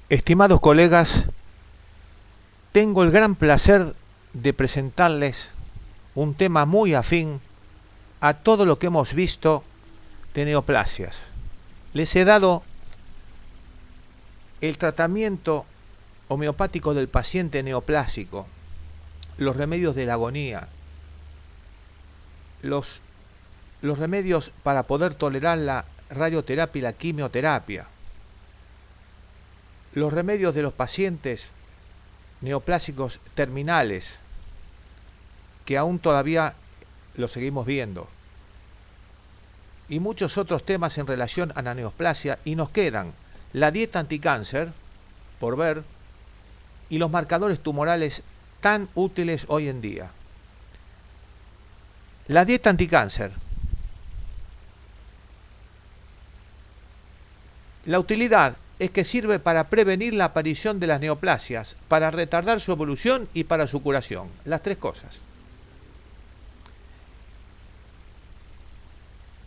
Estimados colegas, tengo el gran placer de presentarles un tema muy afín a todo lo que hemos visto de neoplasias. Les he dado el tratamiento homeopático del paciente neoplásico, los remedios de la agonía, los remedios para poder tolerar la radioterapia y la quimioterapia, los remedios de los pacientes neoplásicos terminales, que aún todavía lo seguimos viendo, y muchos otros temas en relación a la neoplasia, y nos quedan la dieta anticáncer por ver y los marcadores tumorales tan útiles hoy en día. La dieta anticáncer. La utilidad es que sirve para prevenir la aparición de las neoplasias, para retardar su evolución y para su curación. Las tres cosas.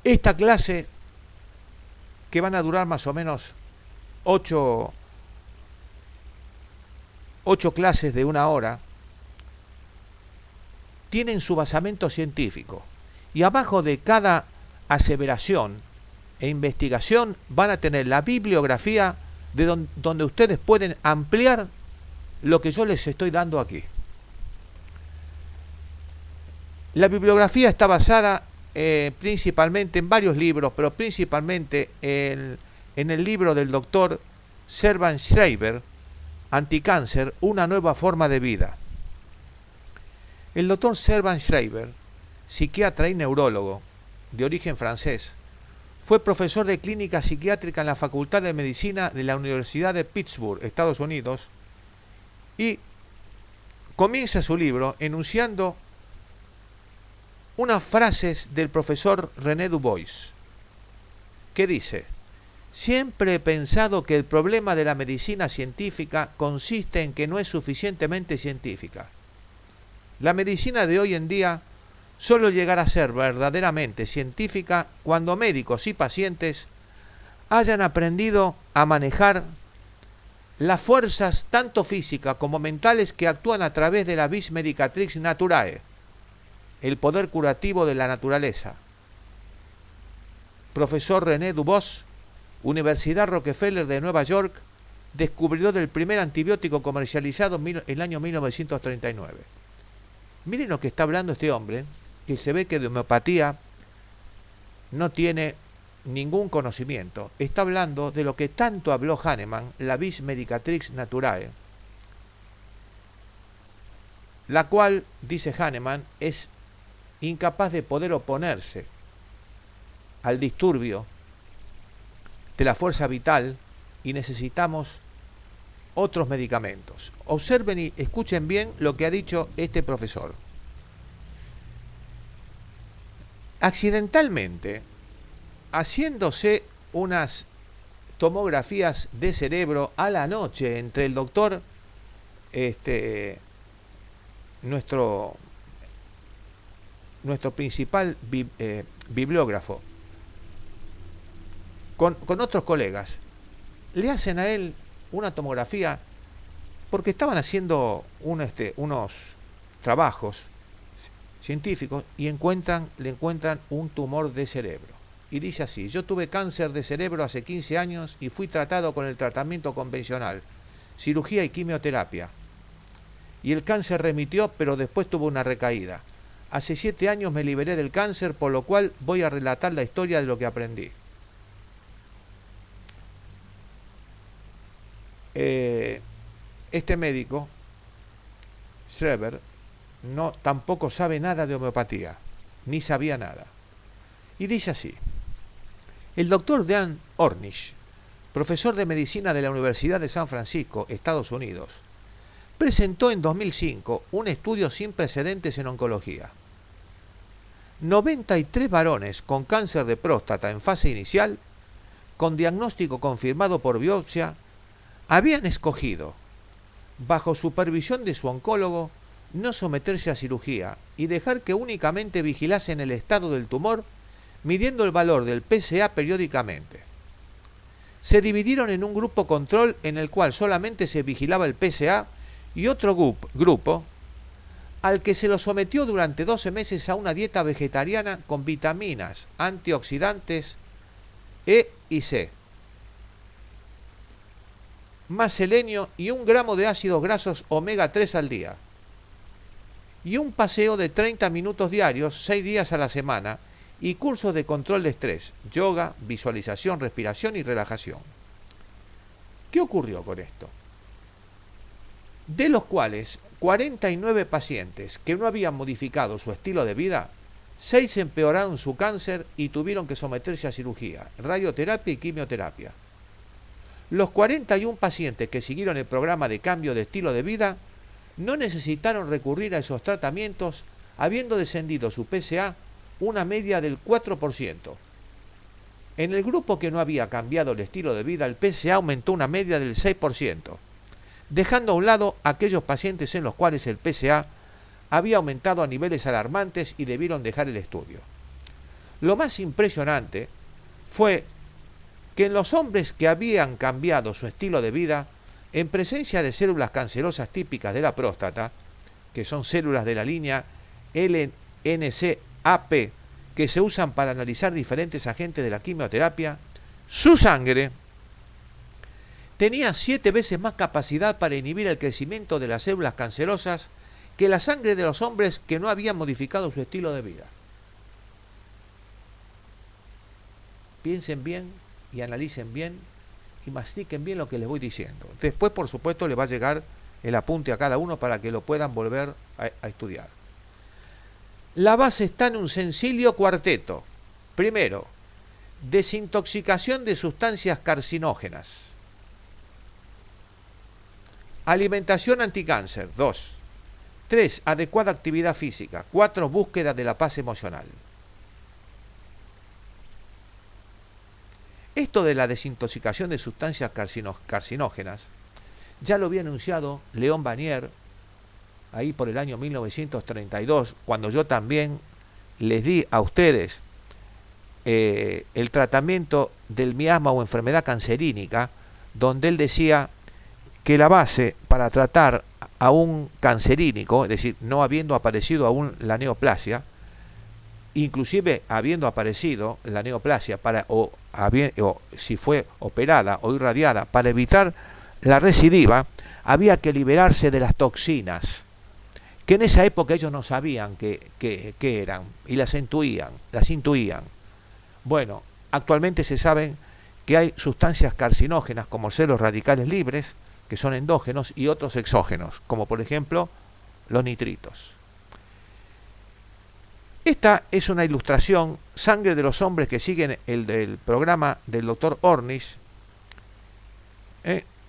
Esta clase, que van a durar más o menos 8 clases de 1 hora, tienen su basamento científico. Y abajo de cada aseveración e investigación van a tener la bibliografía de donde ustedes pueden ampliar lo que yo les estoy dando aquí. La bibliografía está basada principalmente en varios libros, pero principalmente en el libro del doctor Servan Schreiber, Anticáncer, una nueva forma de vida. El doctor Servan Schreiber, psiquiatra y neurólogo de origen francés, fue profesor de clínica psiquiátrica en la Facultad de Medicina de la Universidad de Pittsburgh, Estados Unidos, y comienza su libro enunciando unas frases del profesor René Dubois, que dice: siempre he pensado que el problema de la medicina científica consiste en que no es suficientemente científica. La medicina de hoy en día solo llegará a ser verdaderamente científica cuando médicos y pacientes hayan aprendido a manejar las fuerzas tanto físicas como mentales que actúan a través de la vis medicatrix naturae, el poder curativo de la naturaleza. Profesor René Dubois, Universidad Rockefeller de Nueva York, descubridor del primer antibiótico comercializado en el año 1939. Miren lo que está hablando este hombre, que se ve que de homeopatía no tiene ningún conocimiento. Está hablando de lo que tanto habló Hahnemann, la vis medicatrix naturae, la cual, dice Hahnemann, es incapaz de poder oponerse al disturbio de la fuerza vital y necesitamos otros medicamentos. Observen y escuchen bien lo que ha dicho este profesor. Accidentalmente, haciéndose unas tomografías de cerebro a la noche entre el doctor, nuestro principal bibliógrafo, con otros colegas, le hacen a él una tomografía porque estaban haciendo unos trabajos científicos y le encuentran un tumor de cerebro. Y dice así: yo tuve cáncer de cerebro hace 15 años y fui tratado con el tratamiento convencional, cirugía y quimioterapia. Y el cáncer remitió, pero después tuvo una recaída. Hace 7 años me liberé del cáncer, por lo cual voy a relatar la historia de lo que aprendí. Este médico, Schreiber, tampoco sabe nada de homeopatía, ni sabía nada. Y dice así: el doctor Dan Ornish, profesor de medicina de la Universidad de San Francisco, Estados Unidos, presentó en 2005 un estudio sin precedentes en oncología. 93 varones con cáncer de próstata en fase inicial, con diagnóstico confirmado por biopsia, habían escogido, bajo supervisión de su oncólogo, no someterse a cirugía y dejar que únicamente vigilasen el estado del tumor, midiendo el valor del PSA periódicamente. se dividieron en un grupo control en el cual solamente se vigilaba el PSA y otro grupo al que se lo sometió durante 12 meses a una dieta vegetariana con vitaminas, antioxidantes E y C, más selenio y 1 gramo de ácidos grasos omega 3 al día, y un paseo de 30 minutos diarios, 6 días a la semana, y cursos de control de estrés, yoga, visualización, respiración y relajación. ¿Qué ocurrió con esto? De los cuales 49 pacientes que no habían modificado su estilo de vida, 6 empeoraron su cáncer y tuvieron que someterse a cirugía, radioterapia y quimioterapia. Los 41 pacientes que siguieron el programa de cambio de estilo de vida no necesitaron recurrir a esos tratamientos, habiendo descendido su PSA una media del 4%. En el grupo que no había cambiado el estilo de vida, el PSA aumentó una media del 6%, dejando a un lado aquellos pacientes en los cuales el PSA había aumentado a niveles alarmantes y debieron dejar el estudio. Lo más impresionante fue que en los hombres que habían cambiado su estilo de vida, en presencia de células cancerosas típicas de la próstata, que son células de la línea LNCAP, que se usan para analizar diferentes agentes de la quimioterapia, su sangre tenía 7 veces más capacidad para inhibir el crecimiento de las células cancerosas que la sangre de los hombres que no habían modificado su estilo de vida. Piensen bien y analicen bien y mastiquen bien lo que les voy diciendo. Después, por supuesto, les va a llegar el apunte a cada uno para que lo puedan volver a estudiar. La base está en un sencillo cuarteto. Primero, desintoxicación de sustancias carcinógenas. Alimentación anticáncer. 2. 3. Adecuada actividad física. 4. Búsqueda de la paz emocional. Esto de la desintoxicación de sustancias carcinógenas ya lo había anunciado León Vanier ahí por el año 1932, cuando yo también les di a ustedes el tratamiento del miasma o enfermedad cancerínica, donde él decía que la base para tratar a un cancerínico, es decir, no habiendo aparecido aún la neoplasia, inclusive habiendo aparecido la neoplasia o si fue operada o irradiada, para evitar la recidiva, había que liberarse de las toxinas, que en esa época ellos no sabían qué eran, y las intuían. Bueno, actualmente se sabe que hay sustancias carcinógenas como los radicales libres, que son endógenos, y otros exógenos, como por ejemplo los nitritos. Esta es una ilustración, sangre de los hombres que siguen el del programa del doctor Ornish,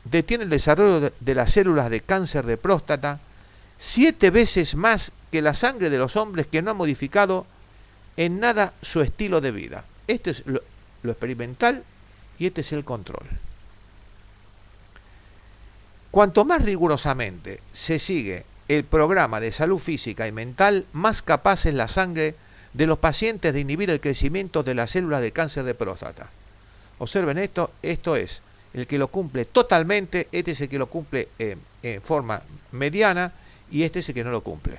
detiene el desarrollo de las células de cáncer de próstata 7 veces más que la sangre de los hombres que no han modificado en nada su estilo de vida. Este es lo experimental y este es el control. Cuanto más rigurosamente se sigue el programa de salud física y mental, más capaz es la sangre de los pacientes de inhibir el crecimiento de las células de cáncer de próstata. Observen esto es el que lo cumple totalmente, este es el que lo cumple en forma mediana y este es el que no lo cumple.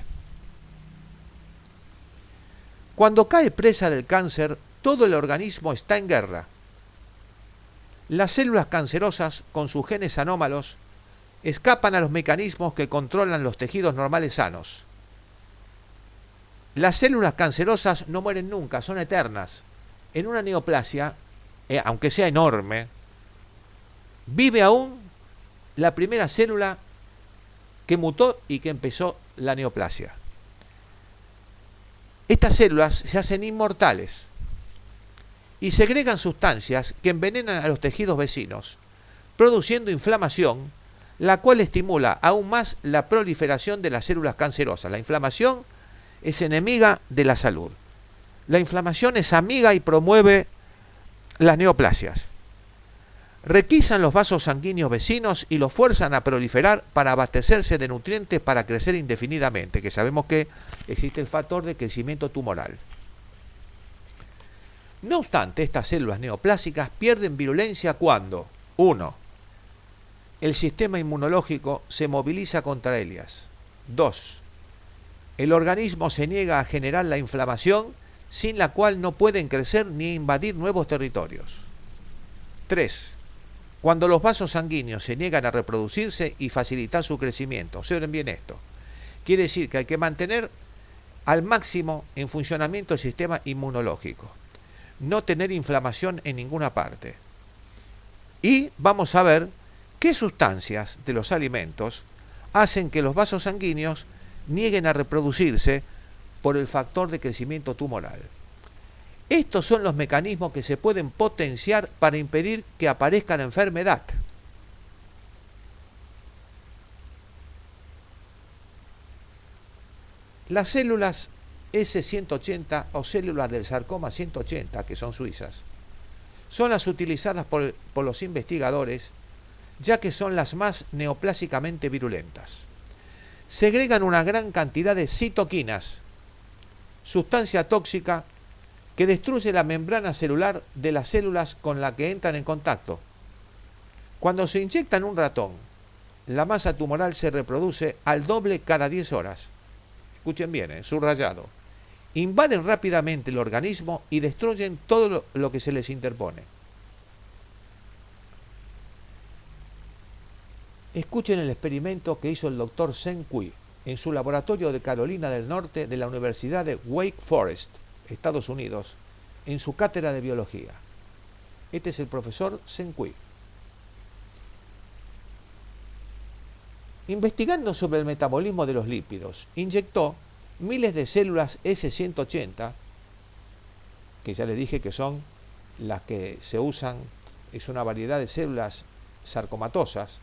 Cuando cae presa del cáncer, todo el organismo está en guerra. Las células cancerosas, con sus genes anómalos, escapan a los mecanismos que controlan los tejidos normales sanos. Las células cancerosas no mueren nunca, son eternas. En una neoplasia, aunque sea enorme, vive aún la primera célula que mutó y que empezó la neoplasia. Estas células se hacen inmortales y segregan sustancias que envenenan a los tejidos vecinos, produciendo inflamación, la cual estimula aún más la proliferación de las células cancerosas. La inflamación es enemiga de la salud. La inflamación es amiga y promueve las neoplasias. Requisan los vasos sanguíneos vecinos y los fuerzan a proliferar para abastecerse de nutrientes para crecer indefinidamente, que sabemos que existe el factor de crecimiento tumoral. No obstante, estas células neoplásicas pierden virulencia cuando 1. El sistema inmunológico se moviliza contra ellas. 2. El organismo se niega a generar la inflamación sin la cual no pueden crecer ni invadir nuevos territorios. 3. Cuando los vasos sanguíneos se niegan a reproducirse y facilitar su crecimiento. Observen bien esto. Quiere decir que hay que mantener al máximo en funcionamiento el sistema inmunológico. No tener inflamación en ninguna parte. Y vamos a ver qué sustancias de los alimentos hacen que los vasos sanguíneos nieguen a reproducirse por el factor de crecimiento tumoral. Estos son los mecanismos que se pueden potenciar para impedir que aparezca la enfermedad. Las células S180 o células del sarcoma 180, que son suizas, son las utilizadas por los investigadores, ya que son las más neoplásicamente virulentas. Segregan una gran cantidad de citoquinas, sustancia tóxica que destruye la membrana celular de las células con la que entran en contacto. Cuando se inyecta en un ratón, la masa tumoral se reproduce al doble cada 10 horas. Escuchen bien, subrayado. Invaden rápidamente el organismo y destruyen todo lo que se les interpone. Escuchen el experimento que hizo el doctor Zheng Kui en su laboratorio de Carolina del Norte de la Universidad de Wake Forest, Estados Unidos, en su cátedra de biología. Este es el profesor Zheng Kui. Investigando sobre el metabolismo de los lípidos, inyectó miles de células S180, que ya les dije que son las que se usan, es una variedad de células sarcomatosas,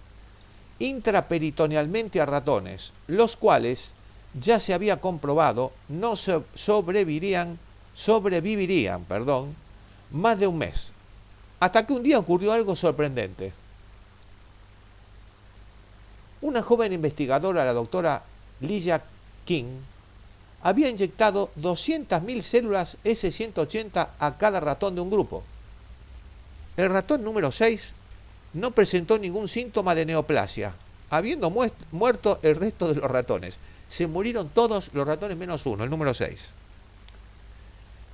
intraperitonealmente a ratones, los cuales ya se había comprobado no sobrevivirían más de un mes, hasta que un día ocurrió algo sorprendente. Una joven investigadora, la doctora Liya King, había inyectado 200.000 células S180 a cada ratón de un grupo. El ratón número 6 no presentó ningún síntoma de neoplasia, habiendo muerto el resto de los ratones. Se murieron todos los ratones menos uno, el número 6.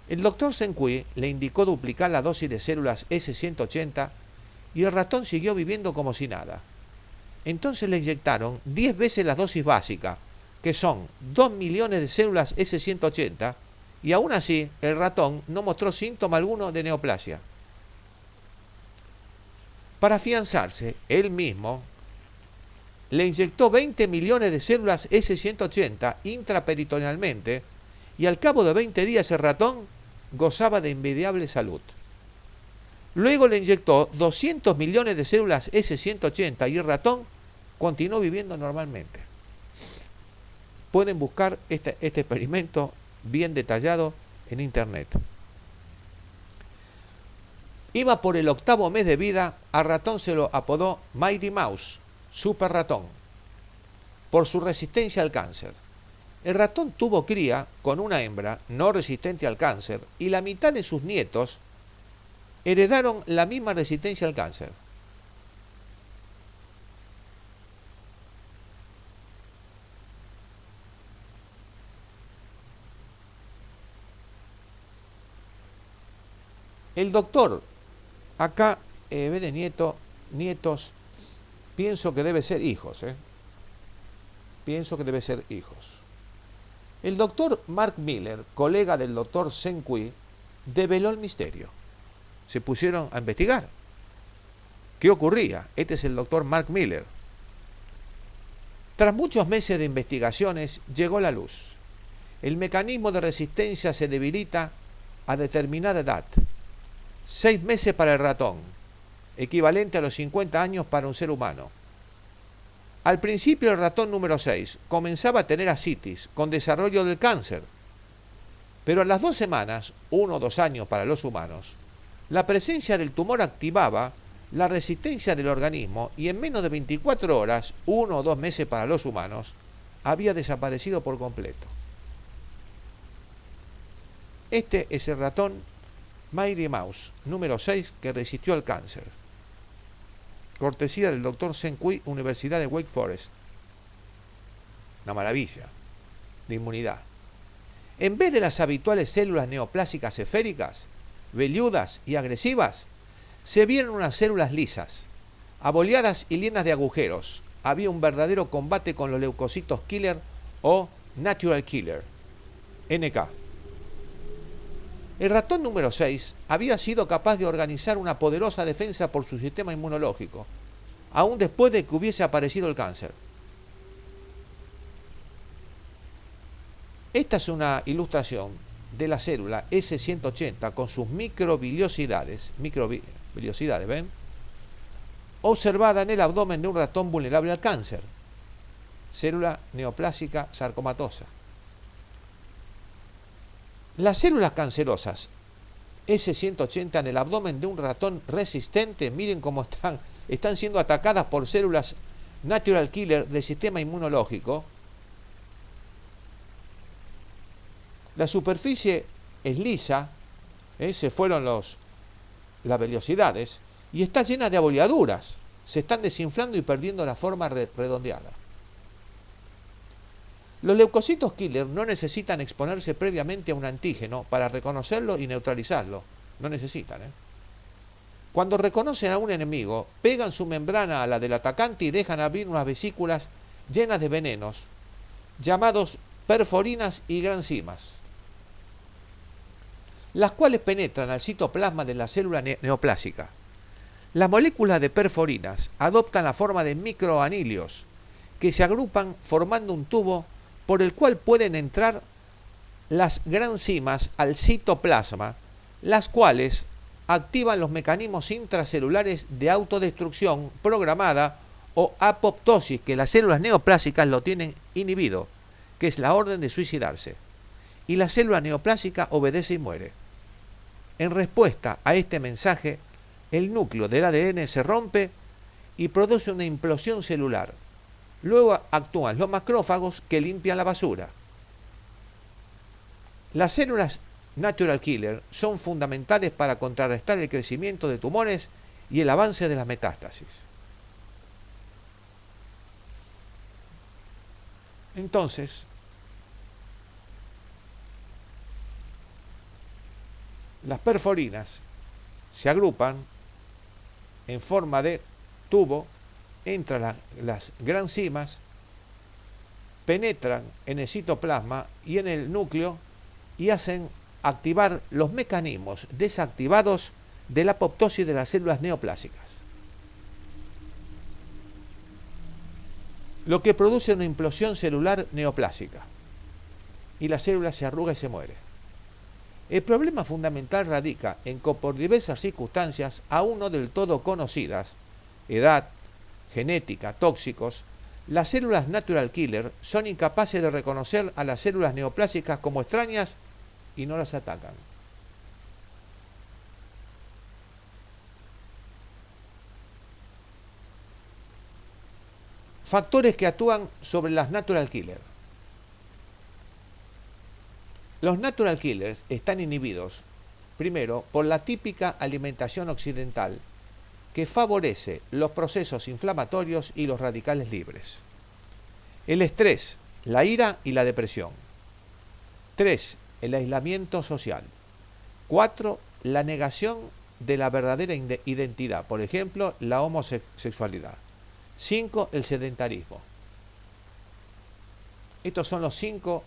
El doctor Zheng Kui le indicó duplicar la dosis de células S180 y el ratón siguió viviendo como si nada. Entonces le inyectaron 10 veces la dosis básica, que son 2 millones de células S180, y aún así el ratón no mostró síntoma alguno de neoplasia. Para afianzarse, él mismo le inyectó 20 millones de células S180 intraperitonealmente y al cabo de 20 días el ratón gozaba de envidiable salud. Luego le inyectó 200 millones de células S180 y el ratón continuó viviendo normalmente. Pueden buscar este experimento bien detallado en internet. Iba por el 8º mes de vida, al ratón se lo apodó Mighty Mouse, super ratón, por su resistencia al cáncer. El ratón tuvo cría con una hembra no resistente al cáncer y la mitad de sus nietos heredaron la misma resistencia al cáncer. El doctor, acá ve de nietos, pienso que debe ser hijos, pienso que debe ser hijos. El doctor Mark Miller, colega del doctor Zheng Kui, develó el misterio. Se pusieron a investigar. ¿Qué ocurría? Este es el doctor Mark Miller. Tras muchos meses de investigaciones, llegó la luz. El mecanismo de resistencia se debilita a determinada edad. 6 meses para el ratón, equivalente a los 50 años para un ser humano. Al principio el ratón número 6 comenzaba a tener ascitis con desarrollo del cáncer, pero a las 2 semanas, 1 o 2 años para los humanos, la presencia del tumor activaba la resistencia del organismo y en menos de 24 horas, 1 o 2 meses para los humanos, había desaparecido por completo. Este es el ratón Mary Mouse, número 6, que resistió al cáncer. Cortesía del Dr. Zeng Kui, Universidad de Wake Forest. Una maravilla de inmunidad. En vez de las habituales células neoplásicas esféricas, velludas y agresivas, se vieron unas células lisas, aboleadas y llenas de agujeros. Había un verdadero combate con los leucocitos killer o natural killer, NK. El ratón número 6 había sido capaz de organizar una poderosa defensa por su sistema inmunológico, aún después de que hubiese aparecido el cáncer. Esta es una ilustración de la célula S180 con sus microvillosidades, ¿ven? Observada en el abdomen de un ratón vulnerable al cáncer. Célula neoplásica sarcomatosa. Las células cancerosas S180 en el abdomen de un ratón resistente, miren cómo están siendo atacadas por células natural killer del sistema inmunológico. La superficie es lisa, se fueron las vellosidades, y está llena de aboleaduras. Se están desinflando y perdiendo la forma redondeada. Los leucocitos killer no necesitan exponerse previamente a un antígeno para reconocerlo y neutralizarlo. No necesitan. Cuando reconocen a un enemigo, pegan su membrana a la del atacante y dejan abrir unas vesículas llenas de venenos, llamados perforinas y granzimas, las cuales penetran al citoplasma de la célula neoplásica. Las moléculas de perforinas adoptan la forma de microanilios que se agrupan formando un tubo por el cual pueden entrar las granzimas al citoplasma, las cuales activan los mecanismos intracelulares de autodestrucción programada o apoptosis, que las células neoplásicas lo tienen inhibido, que es la orden de suicidarse. Y la célula neoplásica obedece y muere. En respuesta a este mensaje, el núcleo del ADN se rompe y produce una implosión celular. Luego actúan los macrófagos que limpian la basura. Las células natural killer son fundamentales para contrarrestar el crecimiento de tumores y el avance de las metástasis. Entonces, las perforinas se agrupan en forma de tubo, entran las granzimas, penetran en el citoplasma y en el núcleo y hacen activar los mecanismos desactivados de la apoptosis de las células neoplásicas, lo que produce una implosión celular neoplásica y la célula se arruga y se muere. El problema fundamental radica en que por diversas circunstancias aún no del todo conocidas, edad, genética, tóxicos, las células natural killer son incapaces de reconocer a las células neoplásicas como extrañas y no las atacan. Factores que actúan sobre las natural killer. Los natural killers están inhibidos, primero, por la típica alimentación occidental, que favorece los procesos inflamatorios y los radicales libres. El estrés, la ira y la depresión. 3. El aislamiento social. 4. La negación de la verdadera identidad, por ejemplo, la homosexualidad. 5. El sedentarismo. Estos son los 5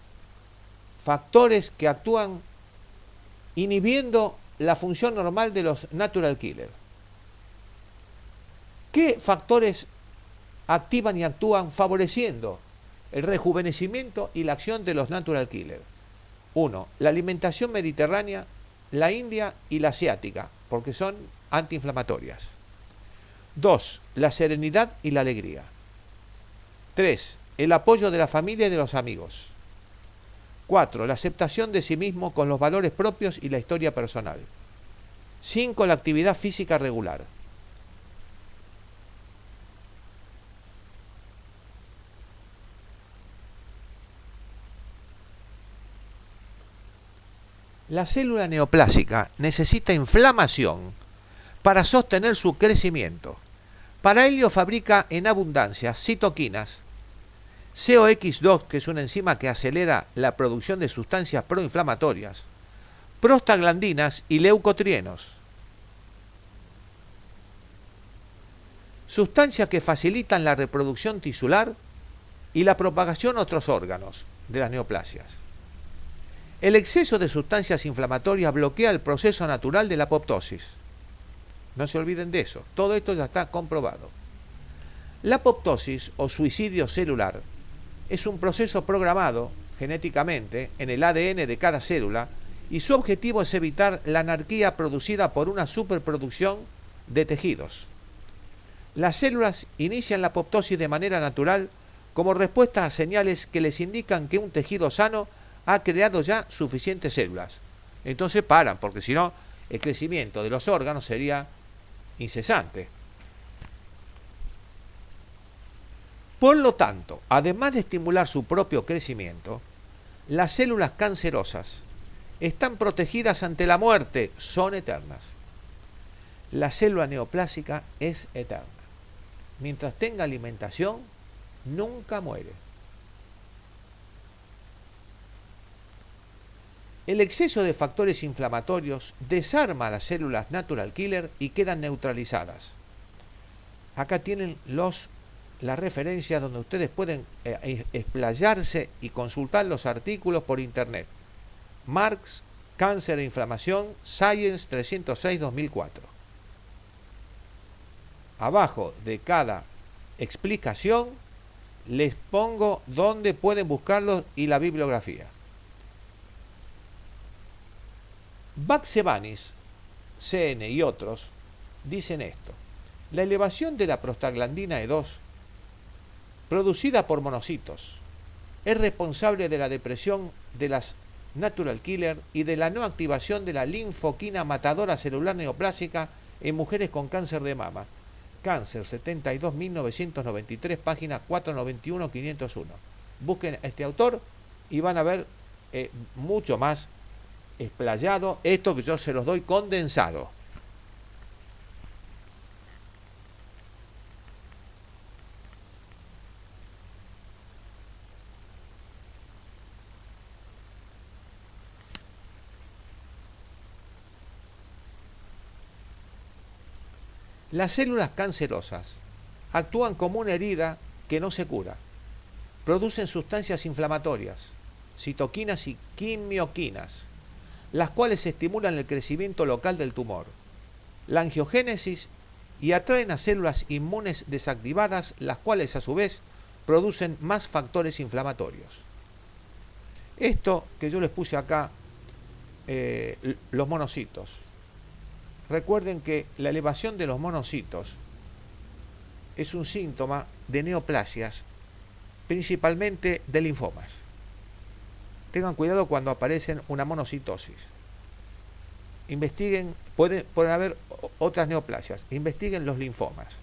factores que actúan inhibiendo la función normal de los natural killers. ¿Qué factores activan y actúan favoreciendo el rejuvenecimiento y la acción de los natural killers? 1. La alimentación mediterránea, la india y la asiática, porque son antiinflamatorias. 2. La serenidad y la alegría. 3. El apoyo de la familia y de los amigos. 4. La aceptación de sí mismo con los valores propios y la historia personal. 5. La actividad física regular. La célula neoplásica necesita inflamación para sostener su crecimiento. Para ello fabrica en abundancia citoquinas, COX2, que es una enzima que acelera la producción de sustancias proinflamatorias, prostaglandinas y leucotrienos, sustancias que facilitan la reproducción tisular y la propagación a otros órganos de las neoplasias. El exceso de sustancias inflamatorias bloquea el proceso natural de la apoptosis. No se olviden de eso, todo esto ya está comprobado. La apoptosis o suicidio celular es un proceso programado genéticamente en el ADN de cada célula y su objetivo es evitar la anarquía producida por una superproducción de tejidos. Las células inician la apoptosis de manera natural como respuesta a señales que les indican que un tejido sano ha creado ya suficientes células. Entonces paran, porque si no, el crecimiento de los órganos sería incesante. Por lo tanto, además de estimular su propio crecimiento, las células cancerosas están protegidas ante la muerte, son eternas. La célula neoplásica es eterna. Mientras tenga alimentación, nunca muere. El exceso de factores inflamatorios desarma a las células natural killer y quedan neutralizadas. Acá tienen las referencias donde ustedes pueden explayarse y consultar los artículos por internet. Marx, Cáncer e Inflamación, Science 306-2004. Abajo de cada explicación les pongo dónde pueden buscarlos y la bibliografía. Baxevanis, CN y otros dicen esto: la elevación de la prostaglandina E2 producida por monocitos es responsable de la depresión de las natural killer y de la no activación de la linfoquina matadora celular neoplásica en mujeres con cáncer de mama. Cáncer 72.993, página 491-501. Busquen a este autor y van a ver mucho más explayado esto que yo se los doy condensado. Las células cancerosas actúan como una herida que no se cura. Producen sustancias inflamatorias, citoquinas y quimioquinas, las cuales estimulan el crecimiento local del tumor, la angiogénesis y atraen a células inmunes desactivadas, las cuales a su vez producen más factores inflamatorios. Esto que yo les puse acá, los monocitos. Recuerden que la elevación de los monocitos es un síntoma de neoplasias, principalmente de linfomas. Tengan cuidado cuando aparecen una monocitosis. Investiguen, pueden haber otras neoplasias, investiguen los linfomas.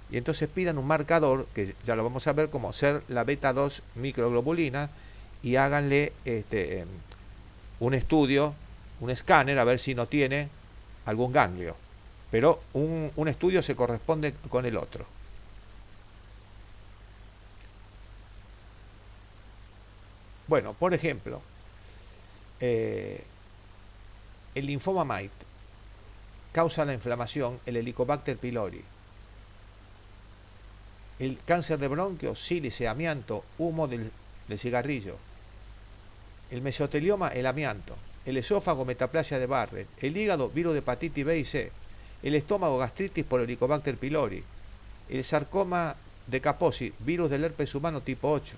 Y entonces pidan un marcador, que ya lo vamos a ver, como ser la beta 2 microglobulina, y háganle un estudio, un escáner, a ver si no tiene algún ganglio, pero un estudio se corresponde con el otro. Bueno, por ejemplo, el linfoma Mite causa la inflamación, el Helicobacter pylori. El cáncer de bronquios, sílice, amianto, humo del cigarrillo. El mesotelioma, el amianto. El esófago, metaplasia de Barrett. El hígado, virus de hepatitis B y C. El estómago, gastritis por Helicobacter pylori. El sarcoma de Kaposi, virus del herpes humano tipo 8.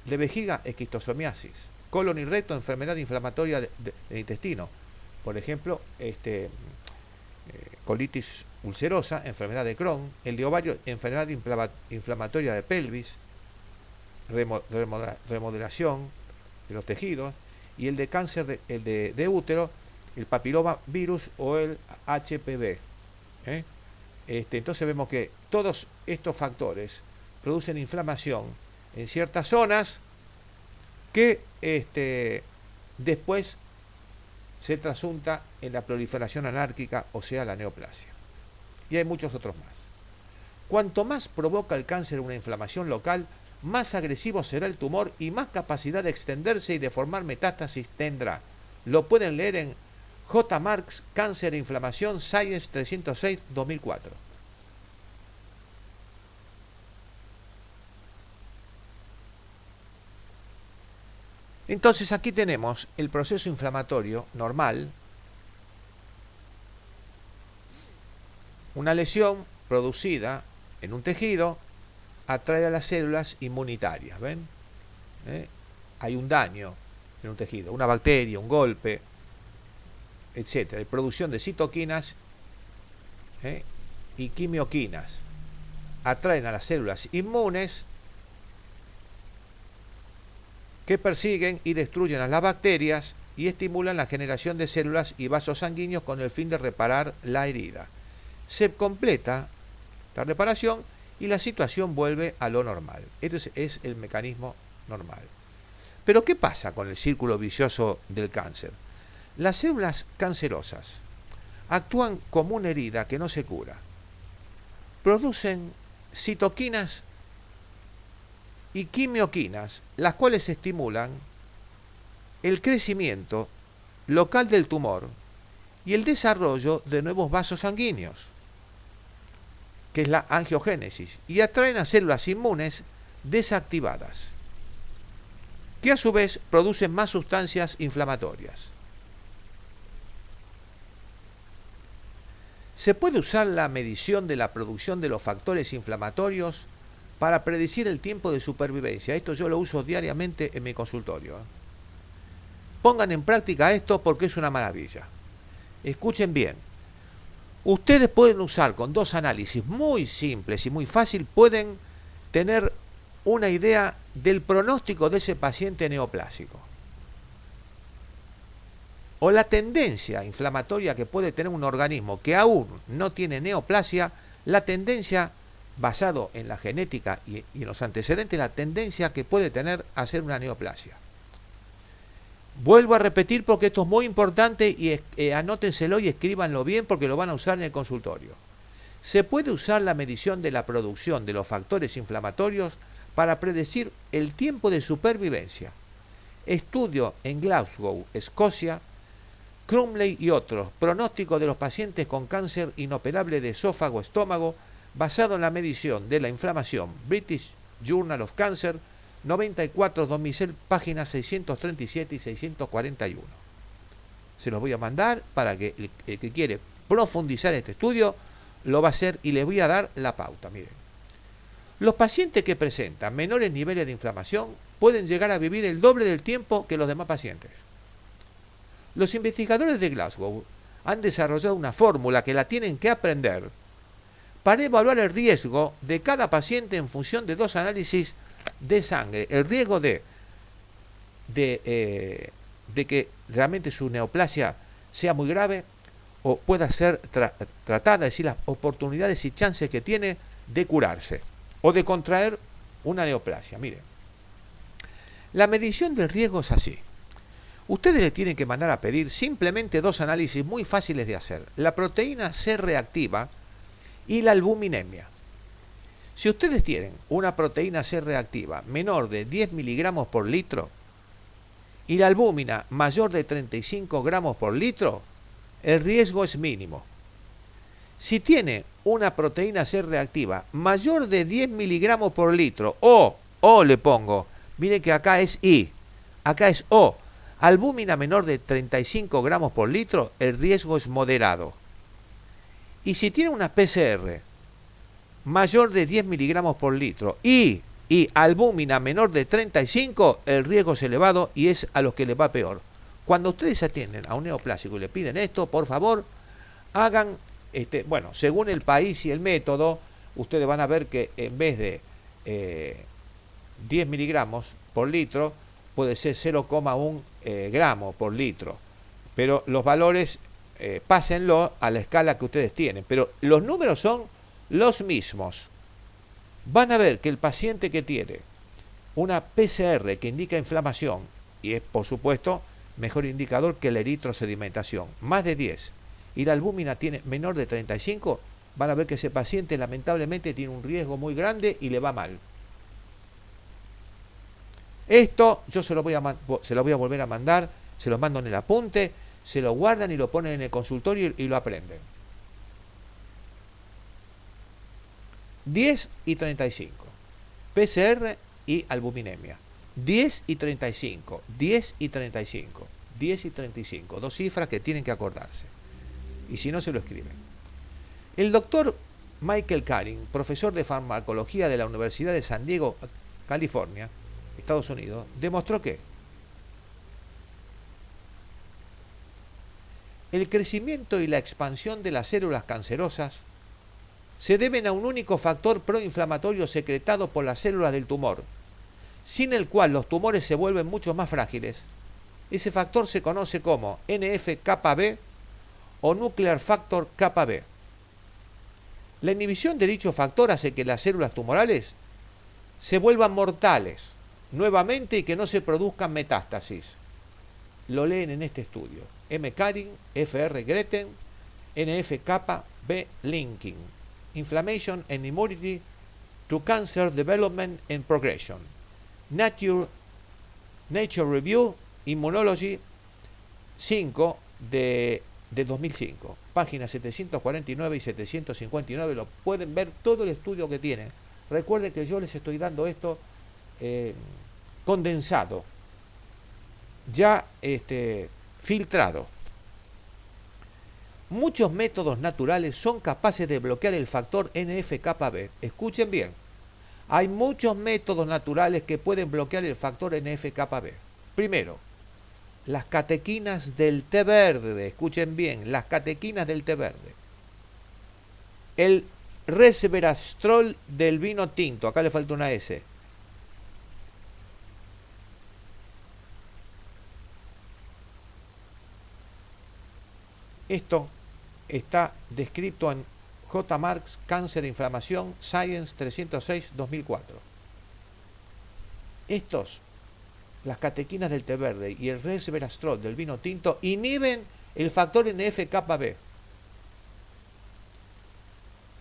De vejiga, esquistosomiasis. Colon y recto, enfermedad inflamatoria del intestino. Por ejemplo, colitis ulcerosa, enfermedad de Crohn. El de ovario, enfermedad inflamatoria de pelvis. Remodelación de los tejidos. Y el de cáncer, el de útero, el papiloma virus o el HPV. Entonces vemos que todos estos factores producen inflamación en ciertas zonas que después se trasunta en la proliferación anárquica, o sea, la neoplasia. Y hay muchos otros más. Cuanto más provoca el cáncer una inflamación local, más agresivo será el tumor y más capacidad de extenderse y de formar metástasis tendrá. Lo pueden leer en J. Marks, Cáncer e Inflamación, Science 306, 2004. Entonces aquí tenemos el proceso inflamatorio normal, una lesión producida en un tejido atrae a las células inmunitarias, ¿ven? Hay un daño en un tejido, una bacteria, un golpe, etcétera, y producción de citoquinas y quimioquinas atraen a las células inmunes que persiguen y destruyen a las bacterias y estimulan la generación de células y vasos sanguíneos con el fin de reparar la herida. Se completa la reparación y la situación vuelve a lo normal. Este es el mecanismo normal. Pero ¿qué pasa con el círculo vicioso del cáncer? Las células cancerosas actúan como una herida que no se cura. Producen citoquinas y quimioquinas, las cuales estimulan el crecimiento local del tumor y el desarrollo de nuevos vasos sanguíneos, que es la angiogénesis, y atraen a células inmunes desactivadas, que a su vez producen más sustancias inflamatorias. Se puede usar la medición de la producción de los factores inflamatorios para predecir el tiempo de supervivencia. Esto yo lo uso diariamente en mi consultorio. Pongan en práctica esto porque es una maravilla. Escuchen bien. Ustedes pueden usar con dos análisis muy simples y muy fácil, pueden tener una idea del pronóstico de ese paciente neoplásico. O la tendencia inflamatoria que puede tener un organismo que aún no tiene neoplasia, la tendencia, basado en la genética y en los antecedentes, la tendencia que puede tener a hacer una neoplasia. Vuelvo a repetir porque esto es muy importante y anótenselo y escríbanlo bien porque lo van a usar en el consultorio. Se puede usar la medición de la producción de los factores inflamatorios para predecir el tiempo de supervivencia. Estudio en Glasgow, Escocia, Crumley y otros, pronóstico de los pacientes con cáncer inoperable de esófago-estómago, basado en la medición de la inflamación, British Journal of Cancer, 94-2006, páginas 637 y 641. Se los voy a mandar para que el que quiere profundizar este estudio lo va a hacer y les voy a dar la pauta. Miren, los pacientes que presentan menores niveles de inflamación pueden llegar a vivir el doble del tiempo que los demás pacientes. Los investigadores de Glasgow han desarrollado una fórmula que la tienen que aprender para evaluar el riesgo de cada paciente en función de dos análisis de sangre, el riesgo de que realmente su neoplasia sea muy grave o pueda ser tratada, es decir, las oportunidades y chances que tiene de curarse o de contraer una neoplasia. Miren, la medición del riesgo es así. Ustedes le tienen que mandar a pedir simplemente dos análisis muy fáciles de hacer: la proteína C reactiva y la albuminemia. Si ustedes tienen una proteína C reactiva menor de 10 miligramos por litro y la albúmina mayor de 35 gramos por litro, el riesgo es mínimo. Si tiene una proteína C reactiva mayor de 10 miligramos por litro o le pongo, miren que acá es I, acá es O, albúmina menor de 35 gramos por litro, el riesgo es moderado. Y si tiene una PCR mayor de 10 miligramos por litro y albúmina menor de 35, el riesgo es elevado y es a los que les va peor. Cuando ustedes atienden a un neoplásico y le piden esto, por favor, hagan, bueno, según el país y el método, ustedes van a ver que en vez de 10 miligramos por litro, puede ser 0,1 gramos por litro. Pero los valores, pásenlo a la escala que ustedes tienen. Pero los números son los mismos. Van a ver que el paciente que tiene una PCR que indica inflamación, y es por supuesto mejor indicador que la eritrosedimentación, más de 10, y la albúmina tiene menor de 35, van a ver que ese paciente lamentablemente tiene un riesgo muy grande y le va mal. Esto yo se lo voy a volver a mandar, se lo mando en el apunte, se lo guardan y lo ponen en el consultorio y lo aprenden. 10 y 35, PCR y albuminemia. 10 y 35, 10 y 35, 10 y 35, dos cifras que tienen que acordarse. Y si no, se lo escriben. El doctor Michael Karin, profesor de farmacología de la Universidad de San Diego, California, Estados Unidos, demostró que el crecimiento y la expansión de las células cancerosas se deben a un único factor proinflamatorio secretado por las células del tumor, sin el cual los tumores se vuelven mucho más frágiles. Ese factor se conoce como NF-κB o Nuclear Factor KB. La inhibición de dicho factor hace que las células tumorales se vuelvan mortales nuevamente y que no se produzcan metástasis. Lo leen en este estudio. M. Karin, Fr. Greten, NF-κB Linking, Inflammation and Immunity to Cancer Development and Progression. Nature Review Immunology 5 de 2005, páginas 749 y 759, lo pueden ver todo el estudio que tiene. Recuerden que yo les estoy dando esto condensado, ya filtrado. Muchos métodos naturales son capaces de bloquear el factor NF-κB. Escuchen bien, hay muchos métodos naturales que pueden bloquear el factor NF-κB. Primero, las catequinas del té verde, escuchen bien, las catequinas del té verde. El resveratrol del vino tinto, acá le falta una S. Esto está descrito en J. Marks, Cáncer e Inflamación, Science 306-2004. Las catequinas del té verde y el resveratrol del vino tinto inhiben el factor NF-κB.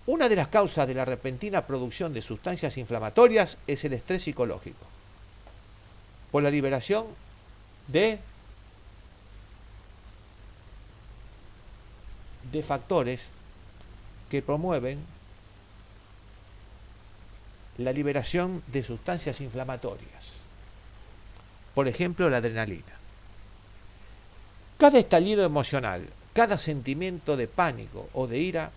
Una de las causas de la repentina producción de sustancias inflamatorias es el estrés psicológico, por la liberación de factores que promueven la liberación de sustancias inflamatorias. Por ejemplo, la adrenalina. Cada estallido emocional, cada sentimiento de pánico o de ira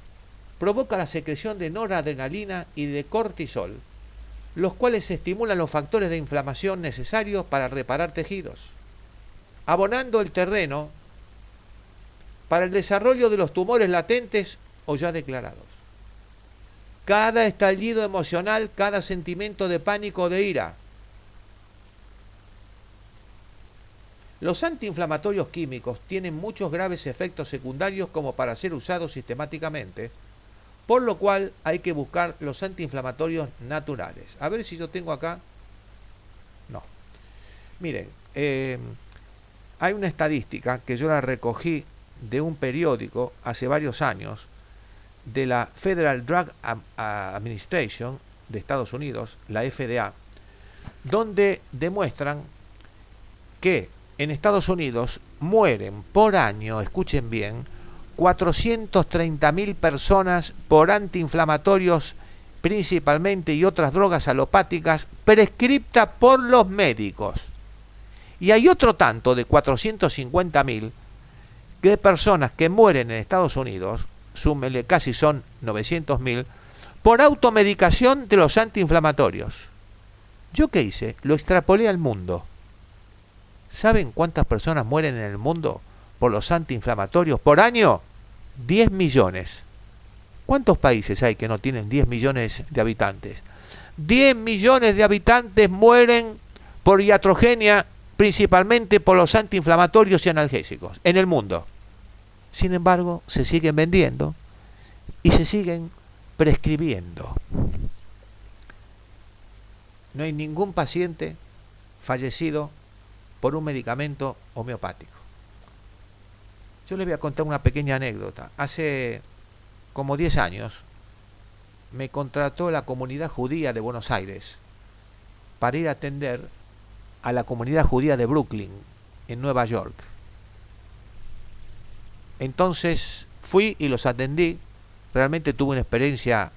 provoca la secreción de noradrenalina y de cortisol, los cuales estimulan los factores de inflamación necesarios para reparar tejidos, abonando el terreno para el desarrollo de los tumores latentes o ya declarados. Cada estallido emocional, cada sentimiento de pánico o de ira. Los antiinflamatorios químicos tienen muchos graves efectos secundarios como para ser usados sistemáticamente, por lo cual hay que buscar los antiinflamatorios naturales. A ver si yo tengo acá. No. Miren, hay una estadística que yo la recogí de un periódico hace varios años, de la Federal Drug Administration de Estados Unidos, la FDA, donde demuestran que en Estados Unidos mueren por año, escuchen bien, 430.000 personas por antiinflamatorios principalmente y otras drogas alopáticas prescriptas por los médicos. Y hay otro tanto de 450.000 de personas que mueren en Estados Unidos, súmenle, casi son 900.000, por automedicación de los antiinflamatorios. ¿Yo qué hice? Lo extrapolé al mundo. ¿Saben cuántas personas mueren en el mundo por los antiinflamatorios por año? 10 millones. ¿Cuántos países hay que no tienen 10 millones de habitantes? 10 millones de habitantes mueren por iatrogenia, principalmente por los antiinflamatorios y analgésicos en el mundo. Sin embargo, se siguen vendiendo y se siguen prescribiendo. No hay ningún paciente fallecido por un medicamento homeopático. Yo les voy a contar una pequeña anécdota. Hace como 10 años me contrató la comunidad judía de Buenos Aires para ir a atender a la comunidad judía de Brooklyn, en Nueva York. Entonces fui y los atendí. Realmente tuve una experiencia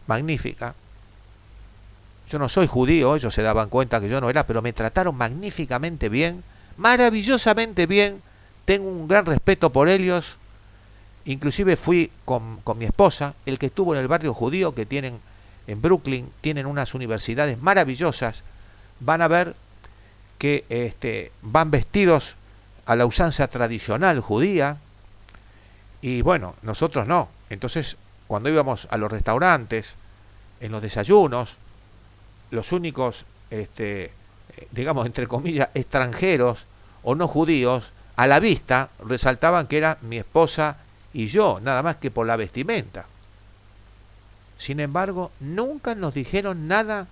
magnífica. Yo no soy judío, ellos se daban cuenta que yo no era, pero me trataron magníficamente bien, maravillosamente bien. Tengo un gran respeto por ellos. Inclusive fui con mi esposa, el que estuvo en el barrio judío que tienen en Brooklyn, tienen unas universidades maravillosas. Van a ver que van vestidos a la usanza tradicional judía, y bueno, nosotros no. Entonces, cuando íbamos a los restaurantes, en los desayunos, los únicos, digamos, entre comillas, extranjeros o no judíos, a la vista resaltaban que era mi esposa y yo, nada más que por la vestimenta. Sin embargo, nunca nos dijeron nada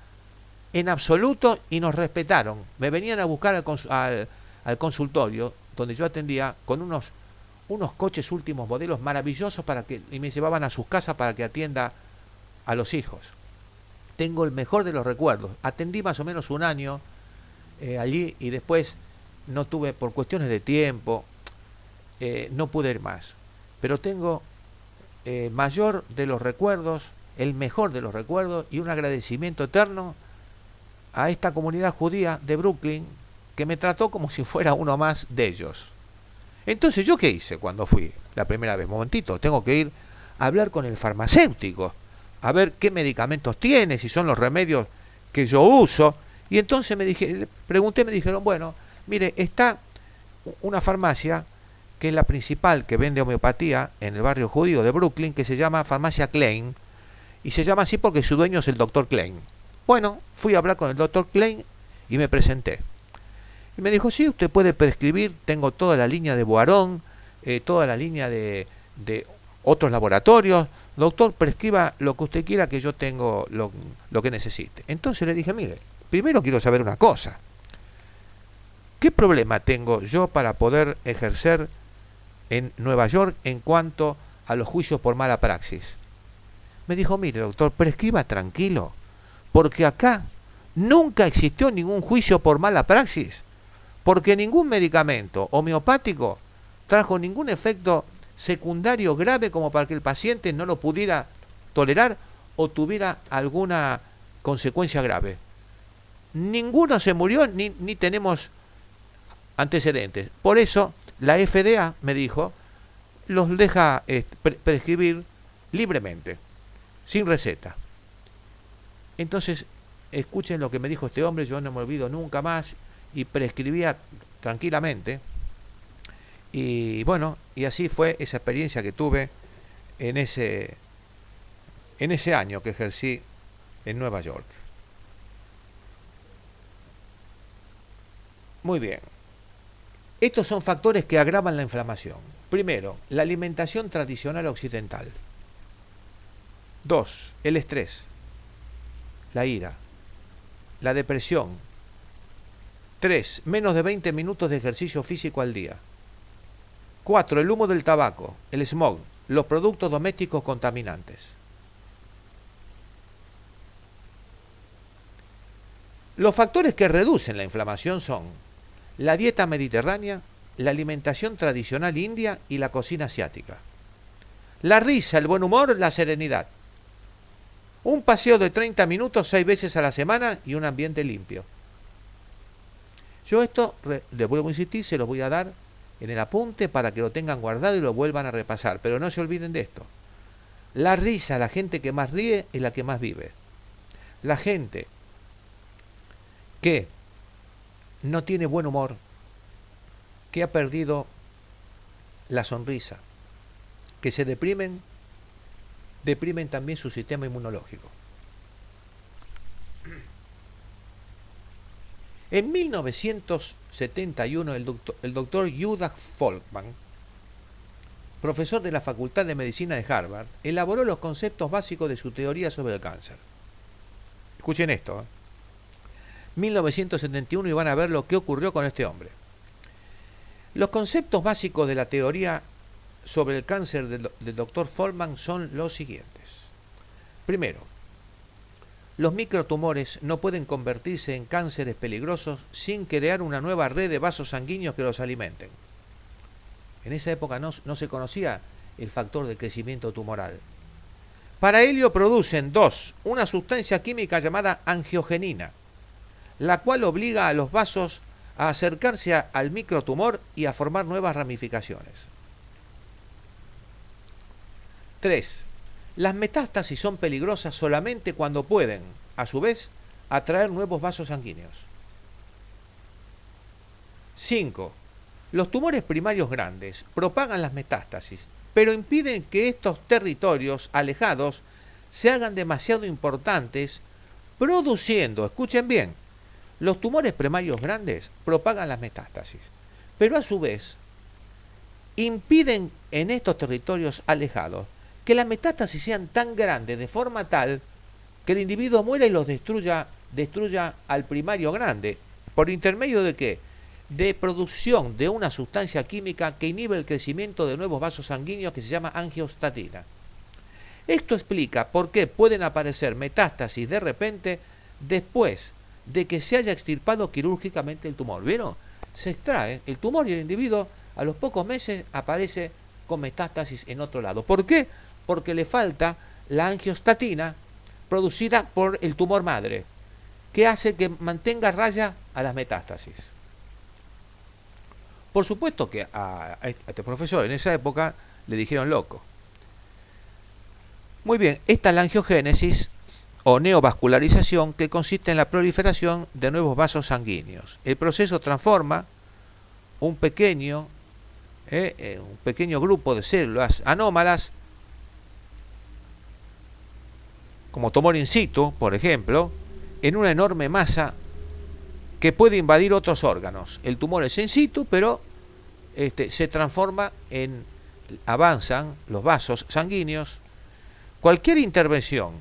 en absoluto y nos respetaron. Me venían a buscar al consultorio donde yo atendía con unos coches últimos modelos maravillosos y me llevaban a sus casas para que atienda a los hijos. Tengo el mejor de los recuerdos. Atendí más o menos un año allí, y después no tuve, por cuestiones de tiempo, no pude ir más. Pero tengo mayor de los recuerdos, el mejor de los recuerdos, y un agradecimiento eterno a esta comunidad judía de Brooklyn, que me trató como si fuera uno más de ellos. Entonces, ¿yo qué hice cuando fui la primera vez? Momentito, tengo que ir a hablar con el farmacéutico, a ver qué medicamentos tiene, si son los remedios que yo uso. Y entonces pregunté, me dijeron, bueno, mire, está una farmacia que es la principal que vende homeopatía en el barrio judío de Brooklyn, que se llama Farmacia Klein, y se llama así porque su dueño es el doctor Klein. Bueno, fui a hablar con el doctor Klein y me presenté. Y me dijo, sí, usted puede prescribir, tengo toda la línea de Boarón, toda la línea de otros laboratorios. Doctor, prescriba lo que usted quiera, que yo tengo lo que necesite. Entonces le dije, mire, primero quiero saber una cosa. ¿Qué problema tengo yo para poder ejercer en Nueva York en cuanto a los juicios por mala praxis? Me dijo, mire, doctor, prescriba tranquilo, porque acá nunca existió ningún juicio por mala praxis, porque ningún medicamento homeopático trajo ningún efecto secundario grave como para que el paciente no lo pudiera tolerar o tuviera alguna consecuencia grave. Ninguno se murió, ni tenemos antecedentes. Por eso la FDA, me dijo, los deja prescribir libremente, sin receta. Entonces, escuchen lo que me dijo este hombre, yo no me olvido nunca más, y prescribía tranquilamente. Y bueno, y así fue esa experiencia que tuve en ese año que ejercí en Nueva York. Muy bien. Estos son factores que agravan la inflamación. Primero, la alimentación tradicional occidental. 2, el estrés, la ira, la depresión. 3, menos de 20 minutos de ejercicio físico al día. 4, el humo del tabaco, el smog, los productos domésticos contaminantes. Los factores que reducen la inflamación son la dieta mediterránea, la alimentación tradicional india y la cocina asiática. La risa, el buen humor, la serenidad. Un paseo de 30 minutos 6 veces a la semana y un ambiente limpio. Yo esto, les vuelvo a insistir, se los voy a dar en el apunte para que lo tengan guardado y lo vuelvan a repasar. Pero no se olviden de esto. La risa, la gente que más ríe es la que más vive. La gente que no tiene buen humor, que ha perdido la sonrisa, que se deprimen también su sistema inmunológico. En 1971 el doctor Judah Folkman, profesor de la Facultad de Medicina de Harvard, elaboró los conceptos básicos de su teoría sobre el cáncer. Escuchen esto. 1971 y van a ver lo que ocurrió con este hombre. Los conceptos básicos de la teoría sobre el cáncer del Dr. Folkman son los siguientes. Primero, los microtumores no pueden convertirse en cánceres peligrosos sin crear una nueva red de vasos sanguíneos que los alimenten. En esa época no se conocía el factor de crecimiento tumoral. Para ello producen una sustancia química llamada angiogenina, la cual obliga a los vasos a acercarse al microtumor y a formar nuevas ramificaciones. 3. Las metástasis son peligrosas solamente cuando pueden, a su vez, atraer nuevos vasos sanguíneos. 5. Los tumores primarios grandes propagan las metástasis, pero impiden que estos territorios alejados se hagan demasiado importantes, produciendo, escuchen bien, los tumores primarios grandes propagan las metástasis, pero a su vez impiden en estos territorios alejados que las metástasis sean tan grandes de forma tal que el individuo muera y los destruya al primario grande. ¿Por intermedio de qué? De producción de una sustancia química que inhibe el crecimiento de nuevos vasos sanguíneos que se llama angiostatina. Esto explica por qué pueden aparecer metástasis de repente después de que se haya extirpado quirúrgicamente el tumor. ¿Vieron? Se extrae el tumor y el individuo a los pocos meses aparece con metástasis en otro lado. ¿Por qué? Porque le falta la angiostatina producida por el tumor madre, que hace que mantenga a raya a las metástasis. Por supuesto que a este profesor en esa época le dijeron loco. Muy bien, esta es la angiogénesis o neovascularización, que consiste en la proliferación de nuevos vasos sanguíneos. El proceso transforma un pequeño grupo de células anómalas, como tumor in situ, por ejemplo, en una enorme masa que puede invadir otros órganos. El tumor es in situ, pero se transforma avanzan los vasos sanguíneos. Cualquier intervención,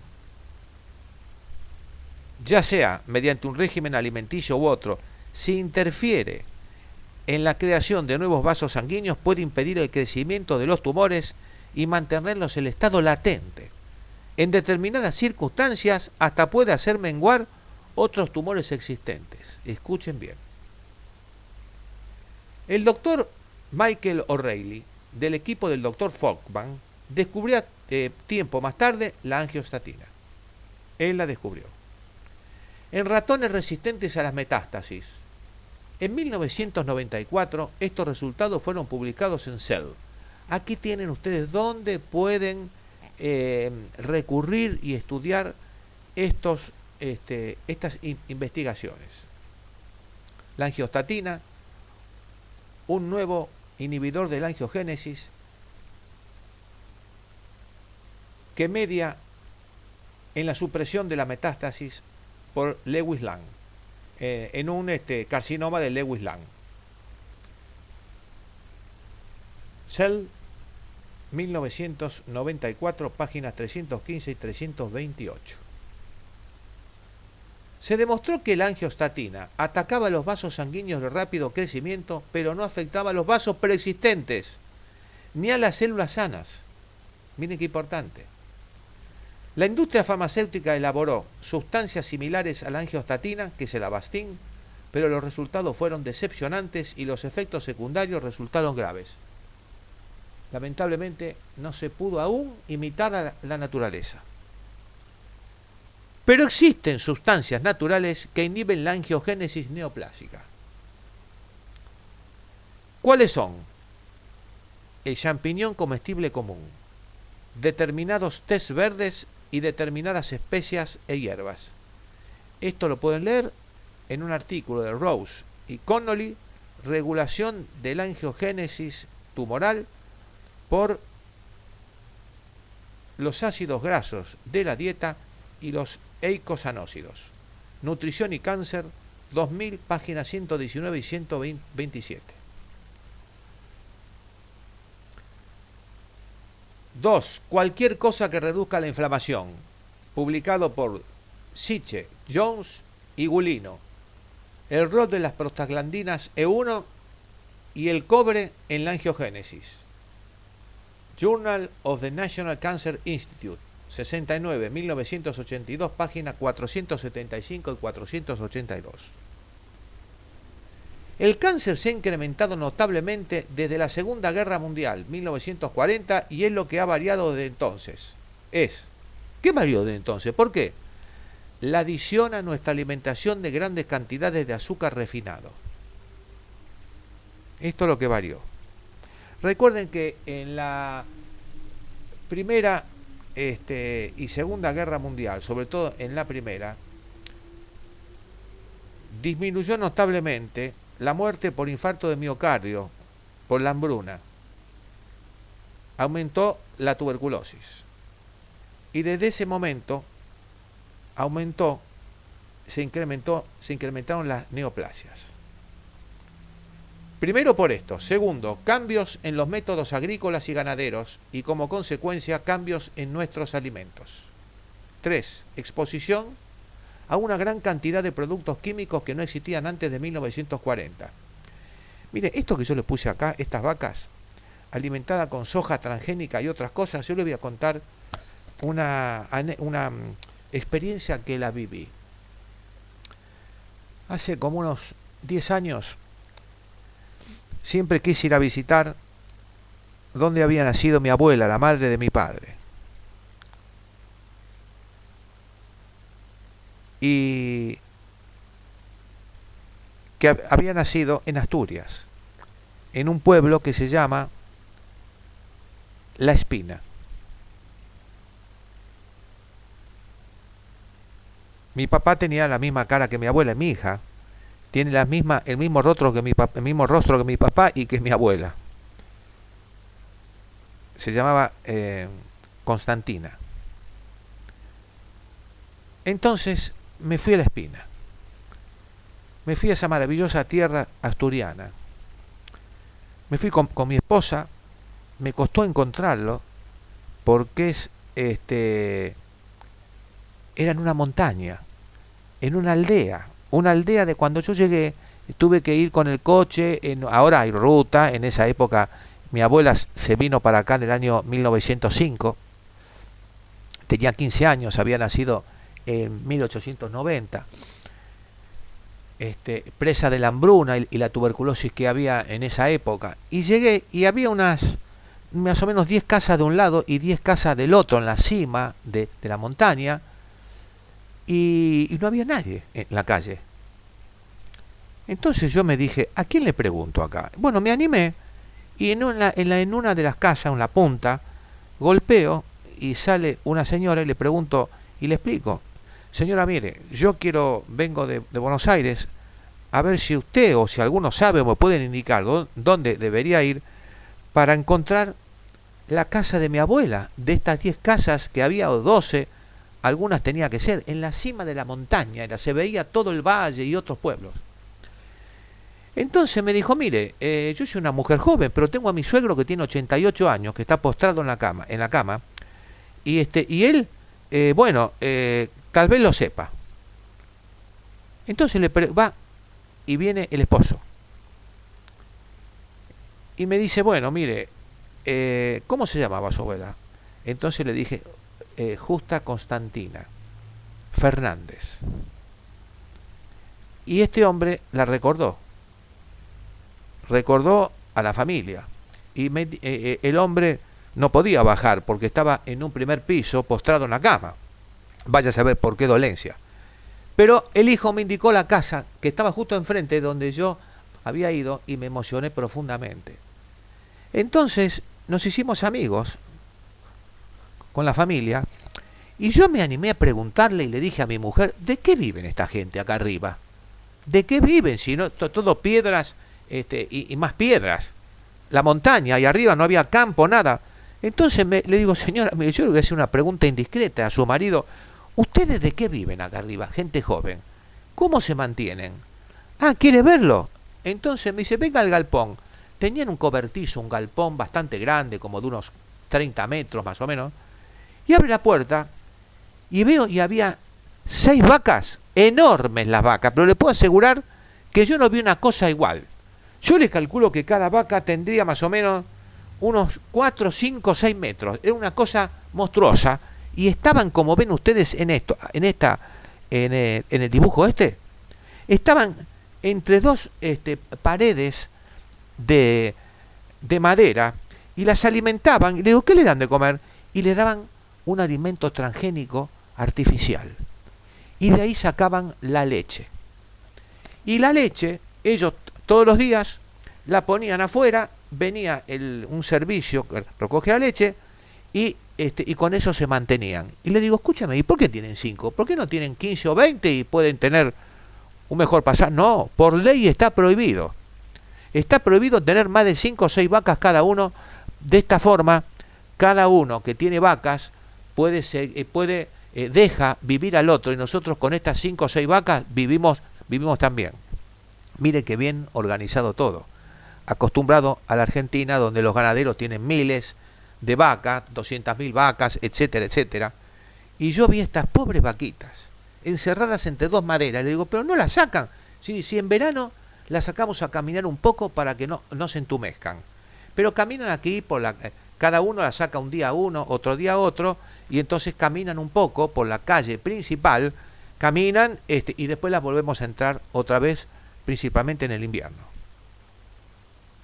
ya sea mediante un régimen alimenticio u otro, si interfiere en la creación de nuevos vasos sanguíneos, puede impedir el crecimiento de los tumores y mantenerlos en el estado latente. En determinadas circunstancias, hasta puede hacer menguar otros tumores existentes. Escuchen bien. El doctor Michael O'Reilly, del equipo del doctor Folkman, descubrió tiempo más tarde la angiostatina. Él la descubrió. En ratones resistentes a las metástasis. En 1994, estos resultados fueron publicados en Cell. Aquí tienen ustedes dónde pueden recurrir y estudiar estas investigaciones. La angiostatina, un nuevo inhibidor de la angiogénesis que media en la supresión de la metástasis por Lewis-Lang, en un carcinoma de Lewis-Lang. Cell, 1994, páginas 315 y 328. Se demostró que la angiostatina atacaba los vasos sanguíneos de rápido crecimiento, pero no afectaba a los vasos preexistentes, ni a las células sanas. Miren qué importante. La industria farmacéutica elaboró sustancias similares a la angiostatina, que es el Avastin, pero los resultados fueron decepcionantes y los efectos secundarios resultaron graves. Lamentablemente no se pudo aún imitar a la naturaleza. Pero existen sustancias naturales que inhiben la angiogénesis neoplásica. ¿Cuáles son? El champiñón comestible común, determinados tés verdes y determinadas especias e hierbas. Esto lo pueden leer en un artículo de Rose y Connolly, regulación de la angiogénesis tumoral por los ácidos grasos de la dieta y los eicosanósidos. Nutrición y cáncer, 2000, páginas 119 y 127. 2. Cualquier cosa que reduzca la inflamación. Publicado por Siche, Jones y Gulino. el rol de las prostaglandinas E1 y el cobre en la angiogénesis. Journal of the National Cancer Institute, 69, 1982, página 475 y 482. El cáncer se ha incrementado notablemente desde la Segunda Guerra Mundial, 1940, y es lo que ha variado desde entonces. ¿Qué varió desde entonces? ¿Por qué? La adición a nuestra alimentación de grandes cantidades de azúcar refinado. Esto es lo que varió. Recuerden que en la Primera y Segunda Guerra Mundial, sobre todo en la primera, disminuyó notablemente la muerte por infarto de miocardio, por la hambruna. Aumentó la tuberculosis. Y desde ese momento se incrementaron las neoplasias. Primero por esto. Segundo, cambios en los métodos agrícolas y ganaderos y como consecuencia cambios en nuestros alimentos. 3. Exposición a una gran cantidad de productos químicos que no existían antes de 1940. Mire, esto que yo le puse acá, estas vacas, alimentadas con soja transgénica y otras cosas, yo les voy a contar una experiencia que la viví. Hace como unos 10 años, siempre quise ir a visitar donde había nacido mi abuela, la madre de mi padre. Y que había nacido en Asturias, en un pueblo que se llama La Espina. Mi papá tenía la misma cara que mi abuela, mi hija tiene el mismo rostro que mi papá y que mi abuela. Se llamaba Constantina. Entonces me fui a La Espina. Me fui a esa maravillosa tierra asturiana. Me fui con mi esposa. Me costó encontrarlo porque era en una montaña, en una aldea de cuando yo llegué. Tuve que ir con el coche, ahora hay ruta. En esa época mi abuela se vino para acá en el año 1905, tenía 15 años, había nacido en 1890, presa de la hambruna y la tuberculosis que había en esa época. Y llegué y había más o menos 10 casas de un lado y 10 casas del otro en la cima de la montaña, y no había nadie en la calle. Entonces yo me dije, ¿a quién le pregunto acá? Bueno, me animé y en una de las casas, en la punta, golpeo y sale una señora y le pregunto y le explico: señora, mire, yo vengo de Buenos Aires, a ver si usted o si alguno sabe o me pueden indicar dónde debería ir para encontrar la casa de mi abuela. De estas 10 casas que había, o 12, algunas tenía que ser en la cima de la montaña, se veía todo el valle y otros pueblos. Entonces me dijo, mire, yo soy una mujer joven, pero tengo a mi suegro que tiene 88 años, que está postrado en la cama, y él, tal vez lo sepa. Entonces va y viene el esposo. Y me dice, bueno, mire, ¿cómo se llamaba su abuela? Entonces le dije, Justa Constantina Fernández. Y este hombre la recordó a la familia. Y el hombre no podía bajar porque estaba en un primer piso postrado en la cama. Vaya a saber por qué dolencia. Pero el hijo me indicó la casa que estaba justo enfrente de donde yo había ido y me emocioné profundamente. Entonces nos hicimos amigos con la familia y yo me animé a preguntarle y le dije a mi mujer, ¿de qué viven esta gente acá arriba? ¿De qué viven? Si no, todo piedras y más piedras. La montaña y arriba no había campo, nada. Entonces le digo, señora, yo le voy a hacer una pregunta indiscreta a su marido. ¿Ustedes de qué viven acá arriba, gente joven? ¿Cómo se mantienen? Ah, ¿quiere verlo? Entonces me dice, venga al galpón. Tenían un cobertizo, un galpón bastante grande, como de unos 30 metros más o menos. Y abre la puerta y veo, y había 6 vacas, enormes las vacas, pero le puedo asegurar que yo no vi una cosa igual. Yo les calculo que cada vaca tendría más o menos unos 4, 5, 6 metros. Era una cosa monstruosa. Y estaban, como ven ustedes en esto, en el dibujo este, estaban entre dos paredes de madera y las alimentaban. Y le digo, ¿qué le dan de comer? Y le daban un alimento transgénico artificial. Y de ahí sacaban la leche. Y la leche, ellos todos los días la ponían afuera, venía un servicio que recoge la leche y con eso se mantenían. Y le digo, escúchame, ¿y por qué tienen 5? ¿Por qué no tienen 15 o 20 y pueden tener un mejor pasar? No, por ley está prohibido. Está prohibido tener más de 5 o 6 vacas cada uno. De esta forma, cada uno que tiene vacas deja vivir al otro, y nosotros con estas 5 o 6 vacas vivimos también. Mire qué bien organizado todo. Acostumbrado a la Argentina, donde los ganaderos tienen miles de vacas, 200.000 vacas, etcétera, etcétera. Y yo vi estas pobres vaquitas encerradas entre dos maderas. Le digo, pero no las sacan. Si en verano las sacamos a caminar un poco para que no se entumezcan. Pero caminan aquí cada uno la saca un día uno, otro día otro, y entonces caminan un poco por la calle principal, caminan y después las volvemos a entrar otra vez, principalmente en el invierno.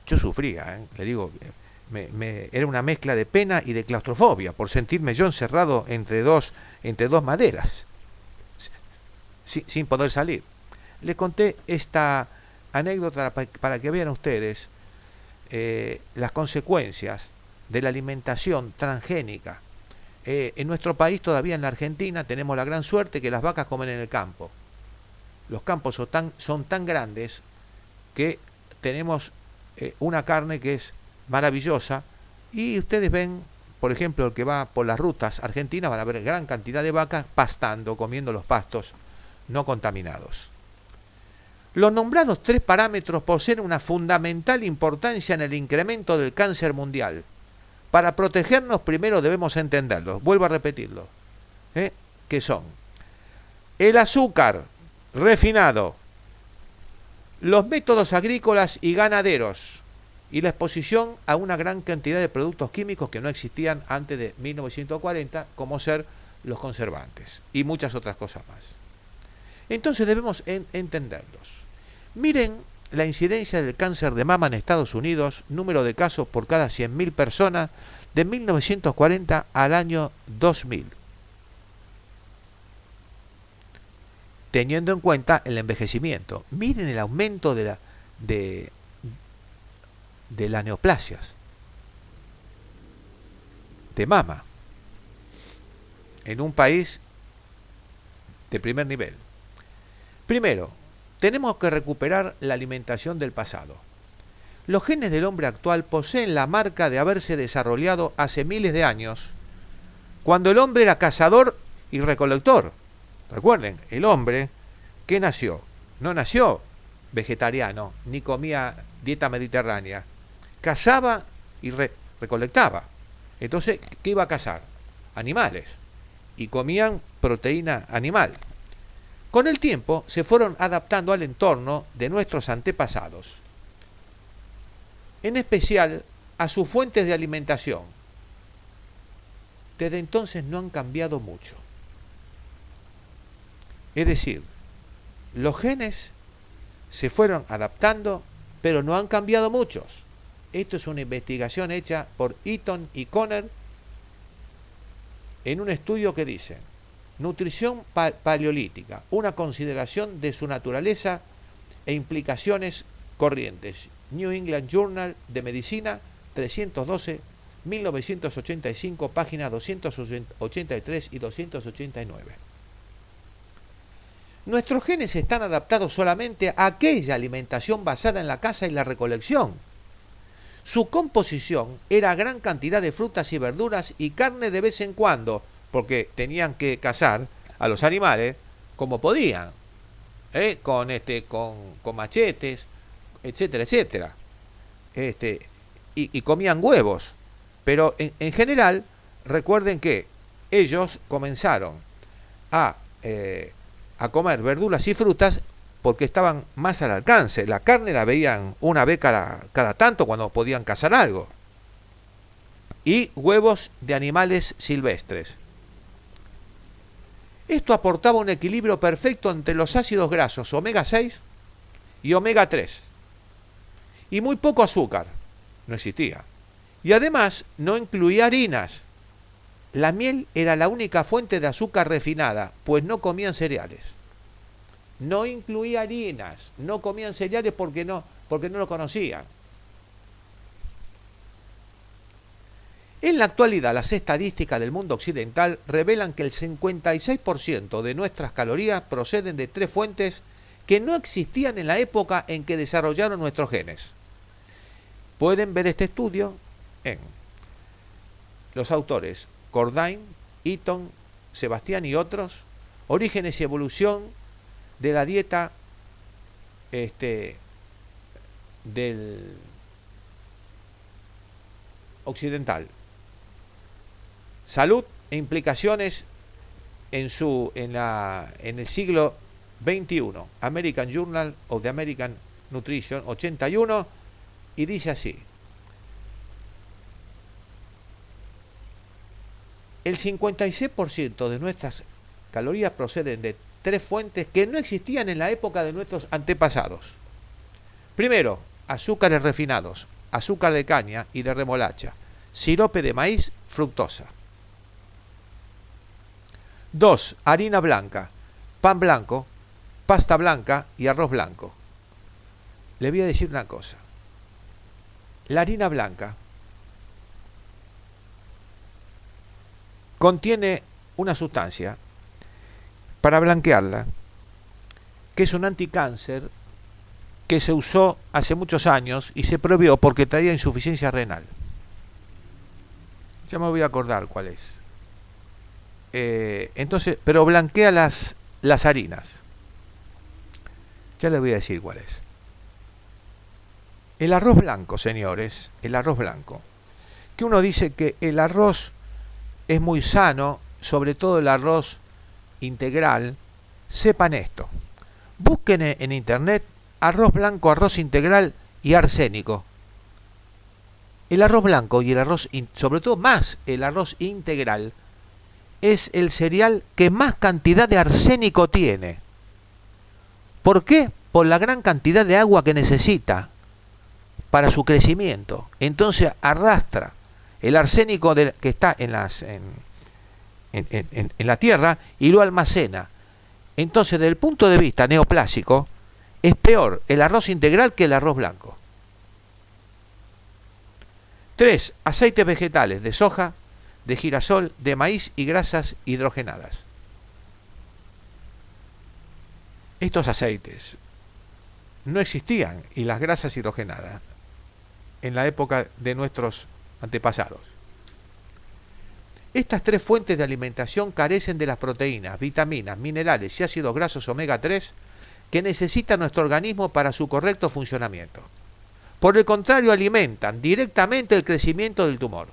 Yo sufría, le digo, era una mezcla de pena y de claustrofobia por sentirme yo encerrado entre dos maderas, sin poder salir. Les conté esta anécdota para que vean ustedes las consecuencias de la alimentación transgénica. En nuestro país, todavía en la Argentina, tenemos la gran suerte que las vacas comen en el campo. Los campos son tan grandes que tenemos una carne que es maravillosa, y ustedes ven, por ejemplo, el que va por las rutas argentinas, van a ver gran cantidad de vacas pastando, comiendo los pastos no contaminados. Los nombrados 3 parámetros poseen una fundamental importancia en el incremento del cáncer mundial. Para protegernos, primero debemos entenderlos. Vuelvo a repetirlo. Que son el azúcar refinado, los métodos agrícolas y ganaderos, y la exposición a una gran cantidad de productos químicos que no existían antes de 1940, como ser los conservantes y muchas otras cosas más. Entonces debemos entenderlos. Miren la incidencia del cáncer de mama en Estados Unidos, número de casos por cada 100.000 personas, de 1940 al año 2000. Teniendo en cuenta el envejecimiento. Miren el aumento de las neoplasias de mama en un país de primer nivel. Primero, tenemos que recuperar la alimentación del pasado. Los genes del hombre actual poseen la marca de haberse desarrollado hace miles de años, cuando el hombre era cazador y recolector. Recuerden, el hombre que nació, no nació vegetariano, ni comía dieta mediterránea. Cazaba y recolectaba. Entonces, ¿qué iba a cazar? Animales. Y comían proteína animal. Con el tiempo se fueron adaptando al entorno de nuestros antepasados, en especial a sus fuentes de alimentación. Desde entonces no han cambiado mucho. Es decir, los genes se fueron adaptando, pero no han cambiado muchos. Esto es una investigación hecha por Eaton y Conner en un estudio que dice: nutrición paleolítica, una consideración de su naturaleza e implicaciones corrientes. New England Journal de Medicina, 312, 1985, páginas 283 y 289. Nuestros genes están adaptados solamente a aquella alimentación basada en la caza y la recolección. Su composición era gran cantidad de frutas y verduras y carne de vez en cuando, porque tenían que cazar a los animales como podían, con machetes, etcétera, etcétera. Y comían huevos. Pero en general, recuerden que ellos comenzaron a comer verduras y frutas porque estaban más al alcance. La carne la veían una vez cada tanto cuando podían cazar algo. Y huevos de animales silvestres. Esto aportaba un equilibrio perfecto entre los ácidos grasos omega 6 y omega 3. Y muy poco azúcar. No existía. Y además no incluía harinas. La miel era la única fuente de azúcar refinada, pues no comían cereales. No incluía harinas, no comían cereales porque no lo conocían. En la actualidad, las estadísticas del mundo occidental revelan que el 56% de nuestras calorías proceden de 3 fuentes que no existían en la época en que desarrollaron nuestros genes. Pueden ver este estudio en los autores Cordain, Eaton, Sebastián y otros, Orígenes y evolución de la dieta del occidental. Salud e implicaciones en el siglo XXI. American Journal of the American Nutrition 81, y dice así: el 56% de nuestras calorías proceden de 3 fuentes que no existían en la época de nuestros antepasados. Primero, azúcares refinados, azúcar de caña y de remolacha, sirope de maíz, fructosa. 2, harina blanca, pan blanco, pasta blanca y arroz blanco. Le voy a decir una cosa. La harina blanca contiene una sustancia para blanquearla, que es un anticáncer que se usó hace muchos años y se prohibió porque traía insuficiencia renal. Ya me voy a acordar cuál es. Entonces, pero blanquea las harinas. Ya les voy a decir cuál es. El arroz blanco, señores, el arroz blanco. Que uno dice que el arroz es muy sano, sobre todo el arroz integral. Sepan esto. Busquen en internet arroz blanco, arroz integral y arsénico. El arroz blanco y el arroz, sobre todo más el arroz integral, es el cereal que más cantidad de arsénico tiene. ¿Por qué? Por la gran cantidad de agua que necesita para su crecimiento. Entonces arrastra el arsénico que está en la tierra y lo almacena. Entonces, desde el punto de vista neoplásico, es peor el arroz integral que el arroz blanco. 3, aceites vegetales de soja, de girasol, de maíz y grasas hidrogenadas. Estos aceites no existían, y las grasas hidrogenadas, en la época de nuestros antepasados. Estas 3 fuentes de alimentación carecen de las proteínas, vitaminas, minerales y ácidos grasos omega 3 que necesita nuestro organismo para su correcto funcionamiento. Por el contrario, alimentan directamente el crecimiento del tumor.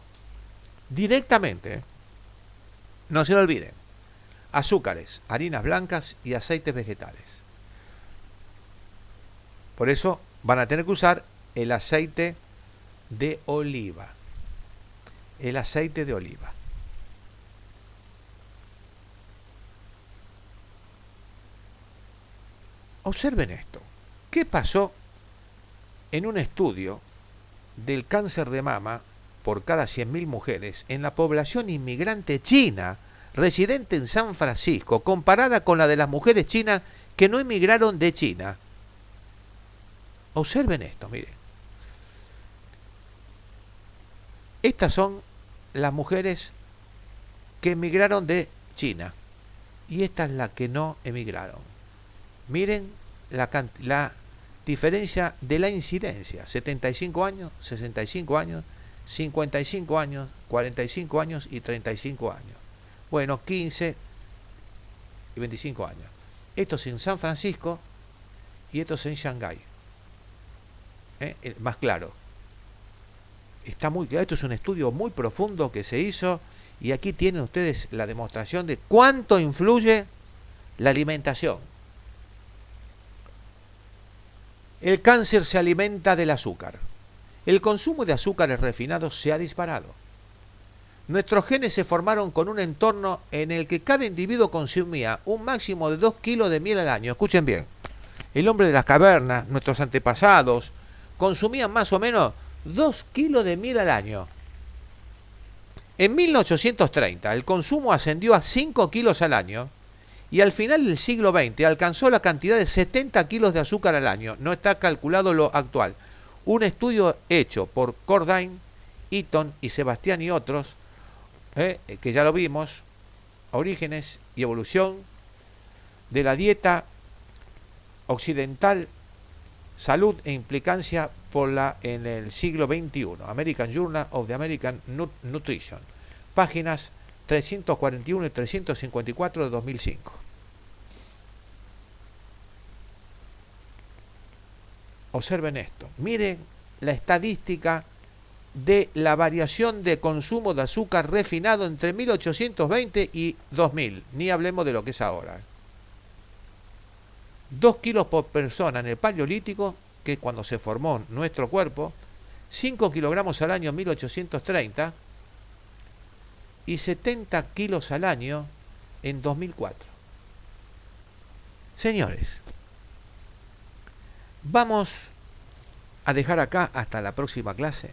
Directamente. No se lo olviden. Azúcares, harinas blancas y aceites vegetales. Por eso van a tener que usar el aceite de oliva. El aceite de oliva. Observen esto. ¿Qué pasó en un estudio del cáncer de mama por cada 100.000 mujeres en la población inmigrante china residente en San Francisco, comparada con la de las mujeres chinas que no emigraron de China? Observen esto, miren. Estas son las mujeres que emigraron de China y esta es la que no emigraron. Miren la diferencia de la incidencia: 75 años, 65 años, 55 años, 45 años y 35 años. Bueno, 15 y 25 años. Esto es en San Francisco y esto es en Shanghái. Más claro. Está muy claro. Esto es un estudio muy profundo que se hizo y aquí tienen ustedes la demostración de cuánto influye la alimentación. El cáncer se alimenta del azúcar. El consumo de azúcares refinados se ha disparado. Nuestros genes se formaron con un entorno en el que cada individuo consumía un máximo de 2 kilos de miel al año. Escuchen bien. El hombre de las cavernas, nuestros antepasados, consumían más o menos 2 kilos de miel al año. En 1830 el consumo ascendió a 5 kilos al año y al final del siglo XX alcanzó la cantidad de 70 kilos de azúcar al año. No está calculado lo actual. Un estudio hecho por Cordain, Eaton y Sebastián y otros, que ya lo vimos, Orígenes y evolución de la dieta occidental, salud e implicancia en el siglo XXI, American Journal of the American Nutrition, páginas 341 y 354 de 2005. Observen esto, miren la estadística de la variación de consumo de azúcar refinado entre 1820 y 2000, ni hablemos de lo que es ahora. 2 kilos por persona en el Paleolítico, que es cuando se formó nuestro cuerpo, 5 kilogramos al año en 1830 y 70 kilos al año en 2004. Señores, vamos a dejar acá hasta la próxima clase,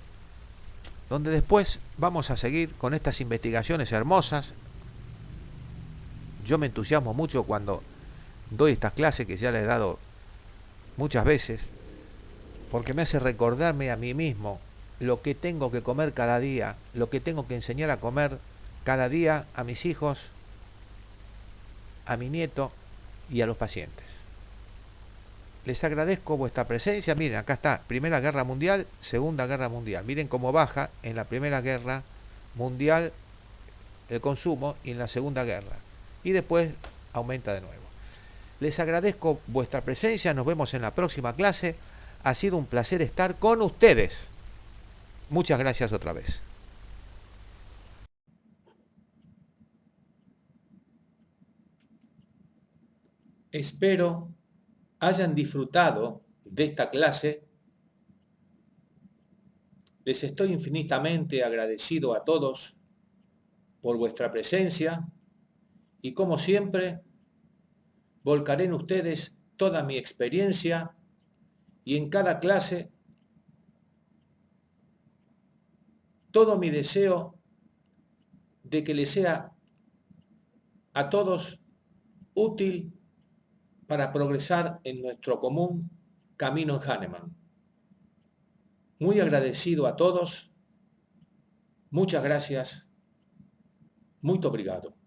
donde después vamos a seguir con estas investigaciones hermosas. Yo me entusiasmo mucho cuando doy estas clases, que ya les he dado muchas veces, porque me hace recordarme a mí mismo lo que tengo que comer cada día, lo que tengo que enseñar a comer cada día a mis hijos, a mi nieto y a los pacientes. Les agradezco vuestra presencia. Miren, acá está, Primera Guerra Mundial, Segunda Guerra Mundial. Miren cómo baja en la Primera Guerra Mundial el consumo y en la Segunda Guerra. Y después aumenta de nuevo. Les agradezco vuestra presencia. Nos vemos en la próxima clase. Ha sido un placer estar con ustedes. Muchas gracias otra vez. Espero hayan disfrutado de esta clase. Les estoy infinitamente agradecido a todos por vuestra presencia y, como siempre, volcaré en ustedes toda mi experiencia y en cada clase todo mi deseo de que les sea a todos útil para progresar en nuestro común camino en Hahnemann. Muy agradecido a todos. Muchas gracias. Muito obrigado.